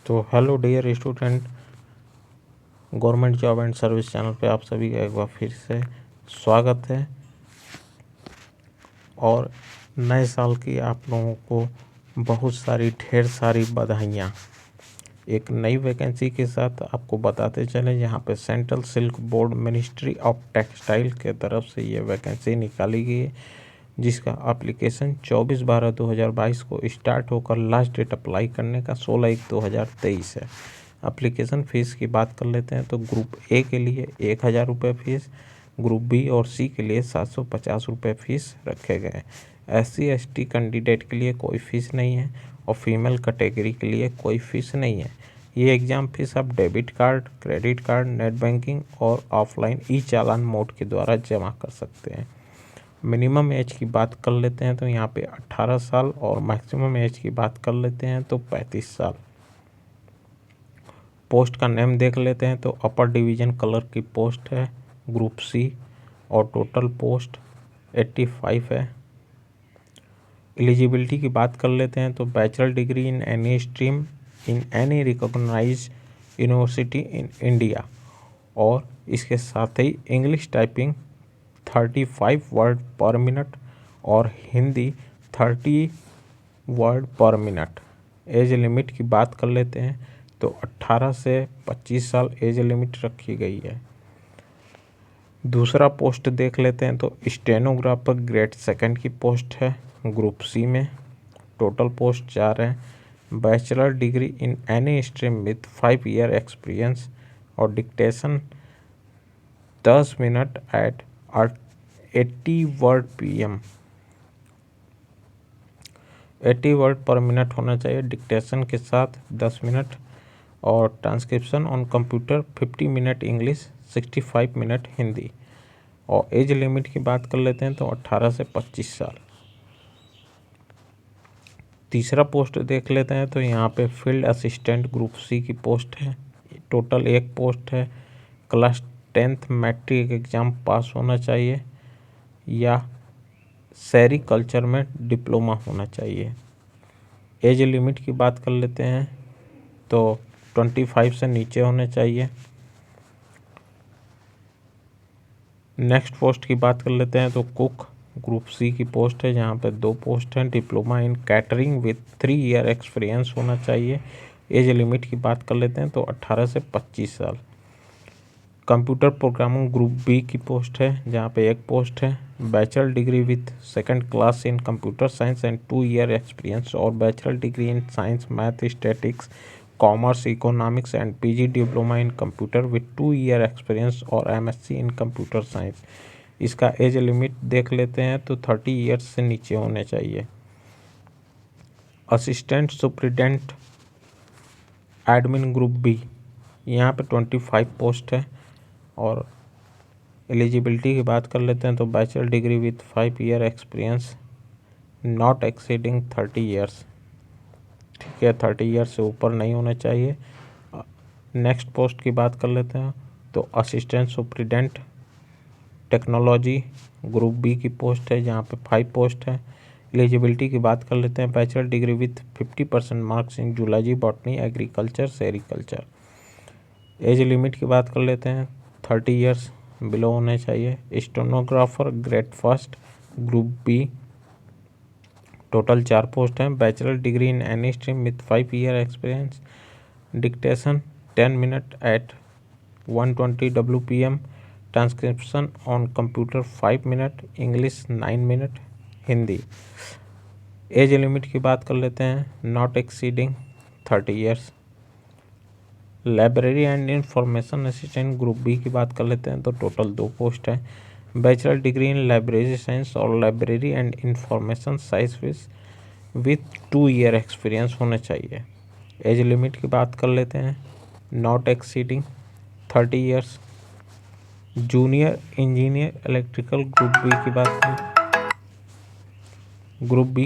तो hello dear student, government job and service channel पे आप सभी का एक बार फिर से स्वागत है। और नए साल की आप लोगों को बहुत सारी ढेर सारी बधाइयाँ। एक नई वैकेंसी के साथ आपको बताते चले, यहाँ पे central silk board ministry of textile के तरफ से ये वैकेंसी निकाली गई है, जिसका एप्लीकेशन 24/12/2022 को स्टार्ट होकर लास्ट डेट अप्लाई करने का 16/1/2023 है। एप्लीकेशन फ़ीस की बात कर लेते हैं तो ग्रुप ए के लिए 1000 रुपये फ़ीस, ग्रुप बी और सी के लिए 750 रुपये फ़ीस रखे गए हैं। SC/ST कैंडिडेट के लिए कोई फ़ीस नहीं है और फीमेल कैटेगरी के लिए कोई फ़ीस नहीं है। ये एग्ज़ाम फ़ीस आप debit card, credit card, net banking और ऑफलाइन ई-चालान मोड के द्वारा जमा कर सकते हैं। मिनिमम एज की बात कर लेते हैं तो यहाँ पे 18 साल और मैक्सिमम एज की बात कर लेते हैं तो 35 साल। पोस्ट का नेम देख लेते हैं तो अपर डिवीज़न कलर की पोस्ट है, ग्रुप सी, और टोटल पोस्ट 85 है। एलिजिबिलिटी की बात कर लेते हैं तो bachelor degree in any stream in any recognised university in India, और इसके साथ ही English typing 35 word per minute और Hindi 30 word per minute. Age limit की बात कर लेते हैं तो 18 से 25 साल एज लिमिट रखी गई है। दूसरा पोस्ट देख लेते हैं तो स्टेनोग्राफर ग्रेड सेकंड की पोस्ट है, ग्रुप सी में। टोटल पोस्ट 4 है। Bachelor degree in any stream with 5 year experience और dictation 10 minute at 80 word PM 80 word per minute होना चाहिए डिक्टेशन के साथ 10 मिनट, और transcription on computer 50 minute English, 65 minute Hindi. और एज लिमिट की बात कर लेते हैं तो 18 से 25 साल। तीसरा पोस्ट देख लेते हैं तो यहाँ पे फील्ड असिस्टेंट ग्रुप सी की पोस्ट है। टोटल एक पोस्ट है। Class 10th matric exam pass होना चाहिए या सेरिकल्चर में डिप्लोमा होना चाहिए। एज लिमिट की बात कर लेते हैं तो 25 से नीचे होने चाहिए। नेक्स्ट पोस्ट की बात कर लेते हैं तो कुक ग्रुप सी की पोस्ट है, जहाँ पे 2 पोस्ट हैं। Diploma in catering with 3 year experience होना चाहिए। एज लिमिट की बात कर लेते हैं तो 18 से 25 साल। कंप्यूटर प्रोग्रामिंग ग्रुप बी की पोस्ट है, जहाँ पे एक पोस्ट है। Bachelor degree with second class in computer science and 2 year experience, और bachelor degree in science, math, statistics, commerce, economics and PG diploma in computer with 2 year experience और MSc in computer science. इसका age limit देख लेते हैं तो 30 years से नीचे होने चाहिए। Assistant superintendent admin group B, यहाँ पे 25 पोस्ट है। और एलिजिबिलिटी की बात कर लेते हैं तो bachelor degree with 5 year experience not exceeding 30 years. ठीक है, 30 ईयर्स से ऊपर नहीं होना चाहिए। नेक्स्ट पोस्ट की बात कर लेते हैं तो assistant superintendent technology group B की पोस्ट है, जहाँ पे 5 पोस्ट है। एलिजिबिलिटी की बात कर लेते हैं bachelor degree with 50% marks in zoology, botany, agriculture, sericulture. As limit की बात कर लेते हैं 30 ईयर्स बिलो होने चाहिए। Stenographer grade first group B, total 4 post हैं। Bachelor degree in any stream with 5 year experience, dictation 10 minute at 120 WPM, transcription on computer 5 minute, English 9 minute, Hindi. Age limit की बात कर लेते हैं not exceeding 30 years. Library and information assistant group B की बात कर लेते हैं तो टोटल 2 पोस्ट है। Bachelor degree in library science और library and information science with 2 year experience होना चाहिए। एज लिमिट की बात कर लेते हैं not exceeding 30 years. Junior engineer electrical group B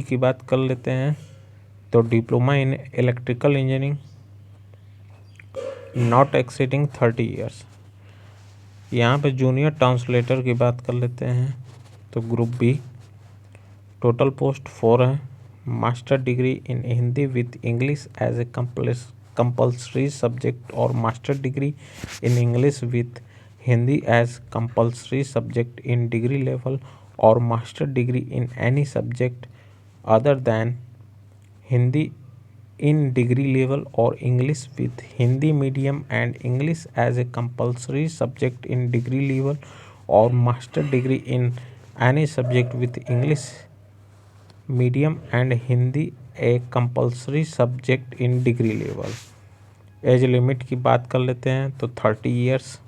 की बात कर लेते हैं तो diploma in electrical engineering not exceeding 30 years. यहाँ पे जूनियर ट्रांसलेटर की बात कर लेते हैं तो ग्रुप बी, टोटल पोस्ट 4 है। Master degree in Hindi with English as a compulsory subject or master degree in English with Hindi as compulsory subject in degree level or master degree in any subject other than Hindi in degree level or English with Hindi medium and English as a compulsory subject in degree level or master degree in any subject with English medium and Hindi a compulsory subject in degree level. As limit की बात कर लेते हैं तो 30 years.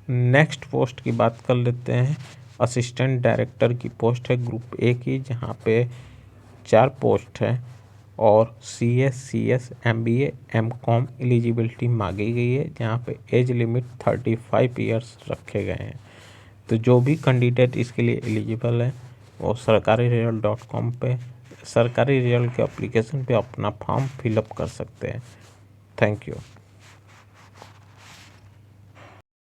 Next post की बात कर लेते हैं, असिस्टेंट डायरेक्टर की पोस्ट है ग्रुप ए की, जहाँ पे 4 पोस्ट है और CS CS MBA MCOM eligibility मांगी गई है, जहाँ पे एज लिमिट 35 इयर्स रखे गए हैं। तो जो भी कैंडिडेट इसके लिए एलिजिबल है वो sarkariresult.com पे सरकारी रिजल्ट के एप्लीकेशन पे अपना फॉर्म फिलअप कर सकते हैं। Thank you.